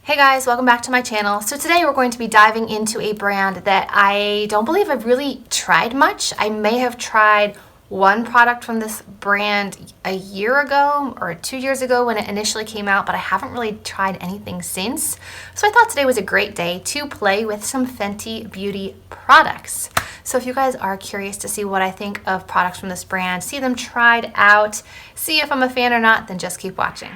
Hey guys, welcome back to my channel. So today we're going to be diving into a brand that I don't believe I've really tried much. I may have tried one product from this brand a year ago or 2 years ago when it initially came out, but I haven't really tried anything since. So I thought today was a great day to play with some Fenty Beauty products. So if you guys are curious to see what I think of products from this brand, see them tried out, see if I'm a fan or not, then just keep watching.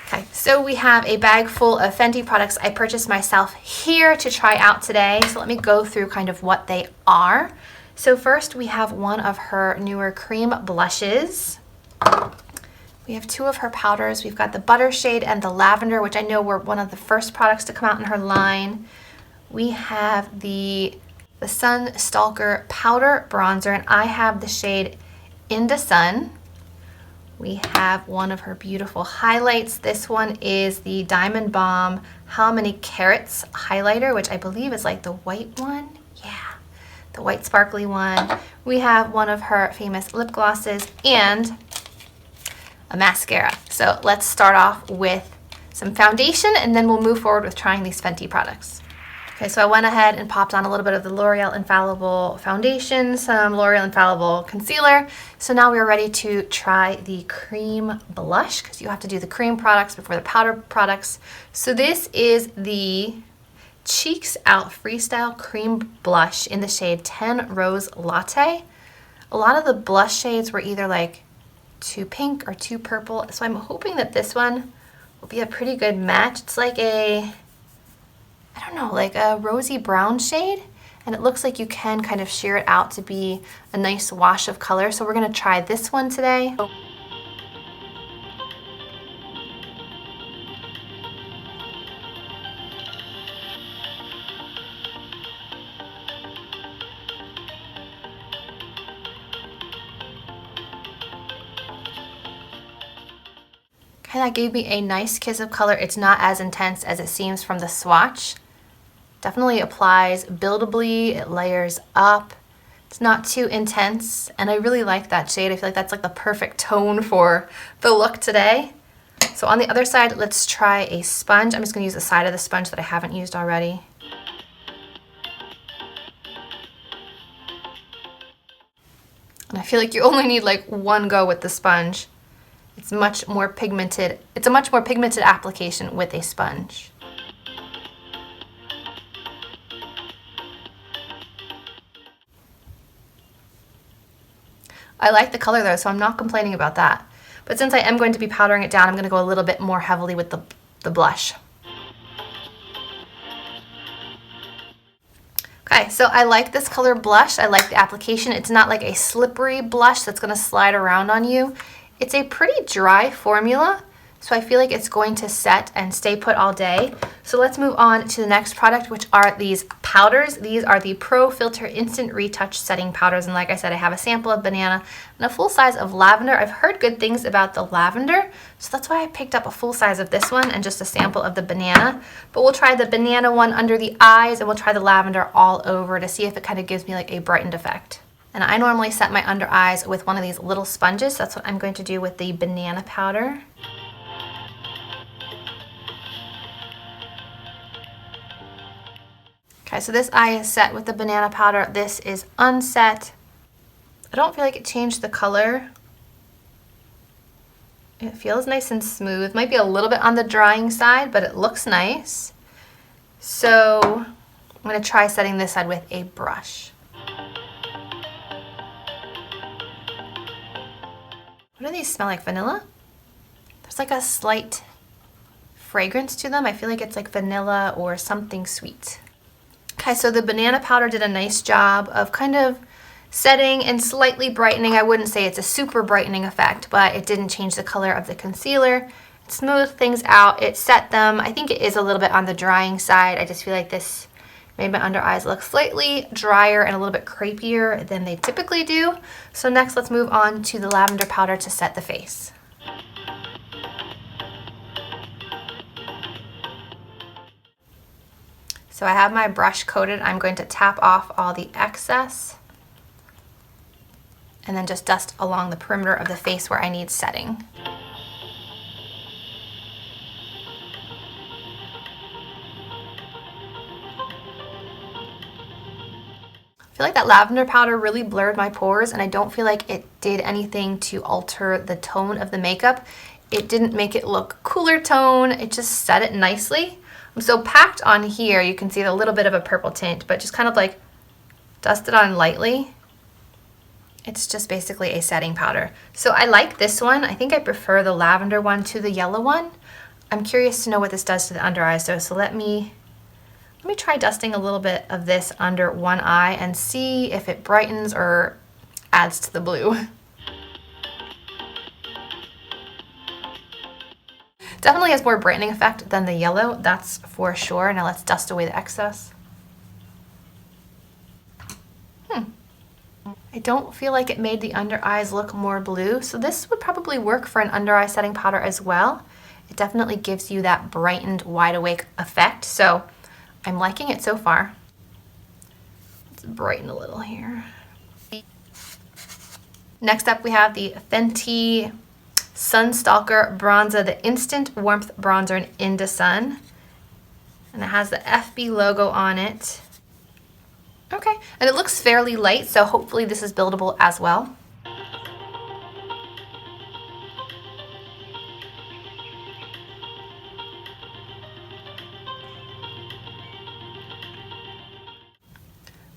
Okay, so we have a bag full of Fenty products I purchased myself here to try out today. So let me go through kind of what they are. So first we have one of her newer cream blushes. We have two of her powders. We've got the butter shade and the lavender, which I know were one of the first products to come out in her line. We have the Sun Stalker powder bronzer, and I have the shade Inda Sun. We have one of her beautiful highlights. This one is the Diamond Bomb How Many Carats highlighter, which I believe is like the white one. Yeah, the white sparkly one. We have one of her famous lip glosses and a mascara. So let's start off with some foundation and then we'll move forward with trying these Fenty products. Okay, so I went ahead and popped on a little bit of the L'Oreal Infallible foundation, some L'Oreal Infallible concealer. So now we're ready to try the cream blush, because you have to do the cream products before the powder products. So this is the Cheeks Out Freestyle Cream Blush in the shade 10 Rose Latte. A lot of the blush shades were either like too pink or too purple, so I'm hoping that this one will be a pretty good match. It's like I don't know, like a rosy brown shade, and it looks like you can kind of sheer it out to be a nice wash of color. So we're gonna try this one today. Okay, that gave me a nice kiss of color. It's not as intense as it seems from the swatch. Definitely applies buildably, it layers up. It's not too intense, and I really like that shade. I feel like that's like the perfect tone for the look today. So on the other side, let's try a sponge. I'm just gonna use the side of the sponge that I haven't used already. And I feel like you only need like one go with the sponge. It's much more pigmented. It's a much more pigmented application with a sponge. I like the color though, so I'm not complaining about that. But since I am going to be powdering it down, I'm gonna go a little bit more heavily with the blush. Okay, so I like this color blush. I like the application. It's not like a slippery blush that's gonna slide around on you. It's a pretty dry formula, so I feel like it's going to set and stay put all day. So let's move on to the next product, which are these powders. These are the Pro Filter Instant Retouch Setting Powders, and like I said, I have a sample of banana and a full size of lavender. I've heard good things about the lavender, so that's why I picked up a full size of this one and just a sample of the banana. But we'll try the banana one under the eyes, and we'll try the lavender all over to see if it kind of gives me like a brightened effect. And I normally set my under eyes with one of these little sponges. That's what I'm going to do with the banana powder. Okay, so this eye is set with the banana powder. This is unset. I don't feel like it changed the color. It feels nice and smooth. Might be a little bit on the drying side, but it looks nice. So I'm gonna try setting this side with a brush. What do these smell like? Vanilla? There's like a slight fragrance to them. I feel like it's like vanilla or something sweet. Okay, so the banana powder did a nice job of kind of setting and slightly brightening. I wouldn't say it's a super brightening effect, but it didn't change the color of the concealer. It smoothed things out, it set them. I think it is a little bit on the drying side. I just feel like this made my under eyes look slightly drier and a little bit crepier than they typically do. So next, let's move on to the lavender powder to set the face. So I have my brush coated. I'm going to tap off all the excess. and then just dust along the perimeter of the face where I need setting. I feel like that lavender powder really blurred my pores, and I don't feel like it did anything to alter the tone of the makeup. It didn't make it look cooler tone, it just set it nicely. I'm so packed on here, you can see a little bit of a purple tint, but just kind of like dust it on lightly. It's just basically a setting powder. So I like this one. I think I prefer the lavender one to the yellow one. I'm curious to know what this does to the under eyes though, so let me try dusting a little bit of this under one eye and see if it brightens or adds to the blue. Definitely has more brightening effect than the yellow, that's for sure. Now let's dust away the excess. I don't feel like it made the under eyes look more blue, so this would probably work for an under eye setting powder as well. It definitely gives you that brightened, wide awake effect, so I'm liking it so far. Let's brighten a little here. Next up we have the Fenty Sun Stalker Bronzer, the Instant Warmth Bronzer in Inda Sun. And it has the FB logo on it. Okay, and it looks fairly light, so hopefully this is buildable as well.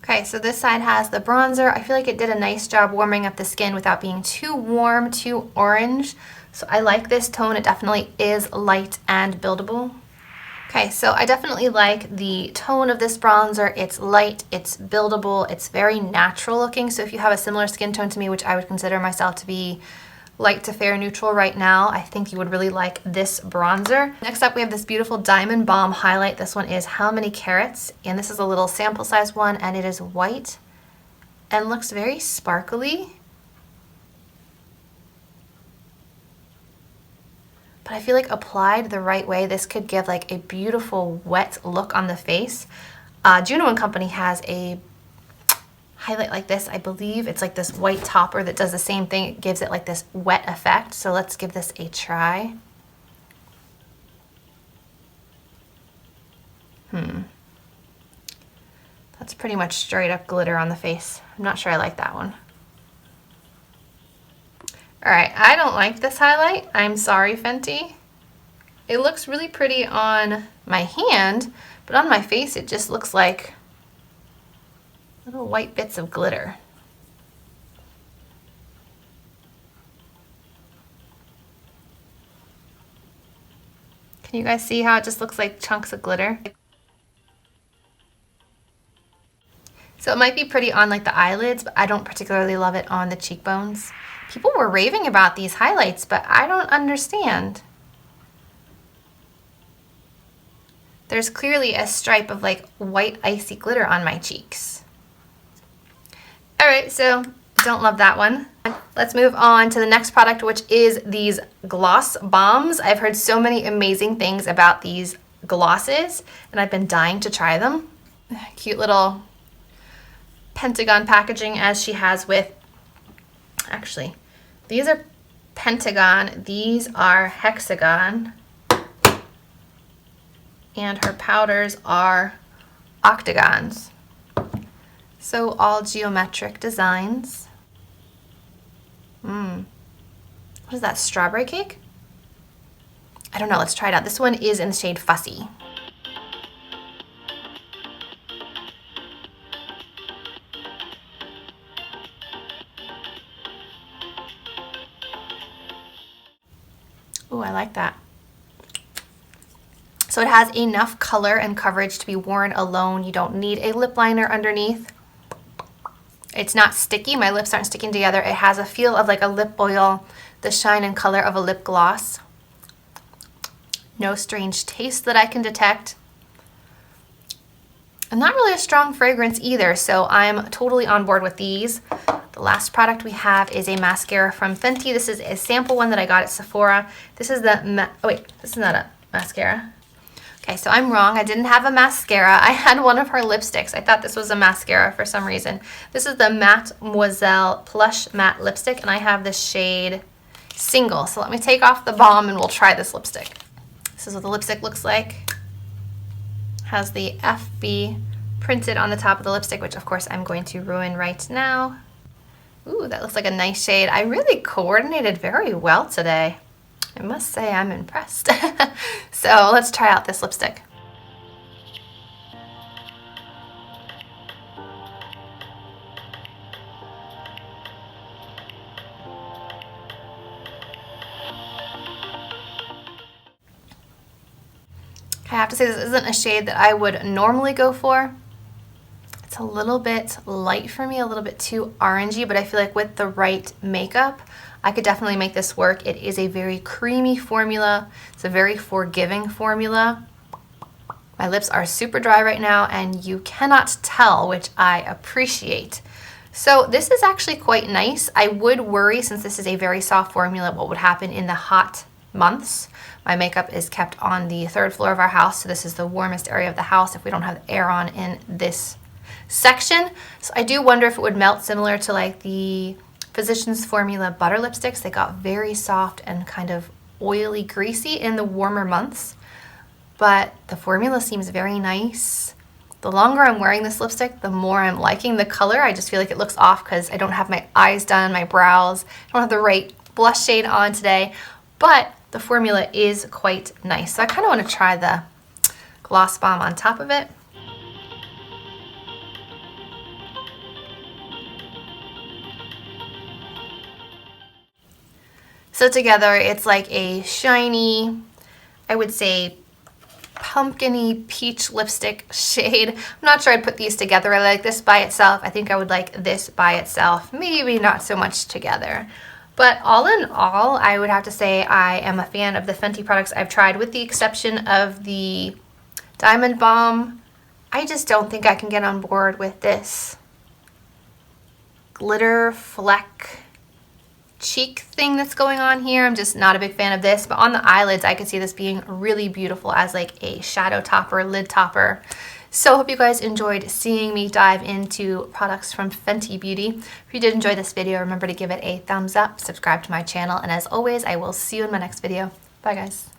Okay, so this side has the bronzer. I feel like it did a nice job warming up the skin without being too warm, too orange. So I like this tone. It definitely is light and buildable. Okay, so I definitely like the tone of this bronzer. It's light, it's buildable, it's very natural looking. So if you have a similar skin tone to me, which I would consider myself to be light to fair neutral right now, I think you would really like this bronzer. Next up we have this beautiful Diamond Balm highlight. This one is How Many Carats, and this is a little sample size one, and it is white and looks very sparkly. But I feel like applied the right way, this could give like a beautiful wet look on the face. Juno & Company has a highlight like this. I believe it's like this white topper that does the same thing. It gives it like this wet effect. So let's give this a try. That's pretty much straight up glitter on the face. I'm not sure I like that one. All right, I don't like this highlight. I'm sorry, Fenty. It looks really pretty on my hand, but on my face it just looks like little white bits of glitter. Can you guys see how it just looks like chunks of glitter? So it might be pretty on like the eyelids, but I don't particularly love it on the cheekbones. People were raving about these highlights, but I don't understand. There's clearly a stripe of like white icy glitter on my cheeks. All right, so don't love that one. Let's move on to the next product, which is these gloss bombs. I've heard so many amazing things about these glosses, and I've been dying to try them. Cute little pentagon packaging as she has with, actually, these are pentagon, these are hexagon, and her powders are octagons. So all geometric designs. What is that, strawberry cake? I don't know, let's try it out. This one is in the shade Fussy. Ooh, I like that. So it has enough color and coverage to be worn alone. You don't need a lip liner underneath. It's not sticky. My lips aren't sticking together. It has a feel of like a lip oil, the shine and color of a lip gloss. No strange taste that I can detect. And not really a strong fragrance either, so I'm totally on board with these. The last product we have is a mascara from Fenty. This is a sample one that I got at Sephora. This is the, oh wait, this is not a mascara. Okay, so I'm wrong. I didn't have a mascara. I had one of her lipsticks. I thought this was a mascara for some reason. This is the Matte Moiselle Plush Matte Lipstick, and I have the shade Single. So let me take off the balm and we'll try this lipstick. This is what the lipstick looks like. Has the FB printed on the top of the lipstick, which of course I'm going to ruin right now. Ooh, that looks like a nice shade. I really coordinated very well today. I must say I'm impressed. So let's try out this lipstick. I have to say this isn't a shade that I would normally go for. It's a little bit light for me, a little bit too orangey, but I feel like with the right makeup, I could definitely make this work. It is a very creamy formula. It's a very forgiving formula. My lips are super dry right now and you cannot tell, which I appreciate. So this is actually quite nice. I would worry, since this is a very soft formula, what would happen in the hot months. My makeup is kept on the 3rd floor of our house, so this is the warmest area of the house if we don't have the air on in this section. So I do wonder if it would melt similar to like the Physicians Formula butter lipsticks. They got very soft and kind of oily, greasy in the warmer months, but the formula seems very nice. The longer I'm wearing this lipstick, the more I'm liking the color. I just feel like it looks off because I don't have my eyes done, my brows, I don't have the right blush shade on today, but the formula is quite nice. So I kind of want to try the gloss bomb on top of it. So together it's like a shiny, I would say pumpkin-y peach lipstick shade. I'm not sure I'd put these together. I like this by itself. I think I would like this by itself. Maybe not so much together. But all in all, I would have to say I am a fan of the Fenty products I've tried, with the exception of the Diamond Balm. I just don't think I can get on board with this glitter fleck cheek thing that's going on here. I'm just not a big fan of this, but on the eyelids I could see this being really beautiful as like a shadow topper, lid topper. So I hope you guys enjoyed seeing me dive into products from Fenty Beauty. If you did enjoy this video, remember to give it a thumbs up, subscribe to my channel, and as always, I will see you in my next video. Bye guys.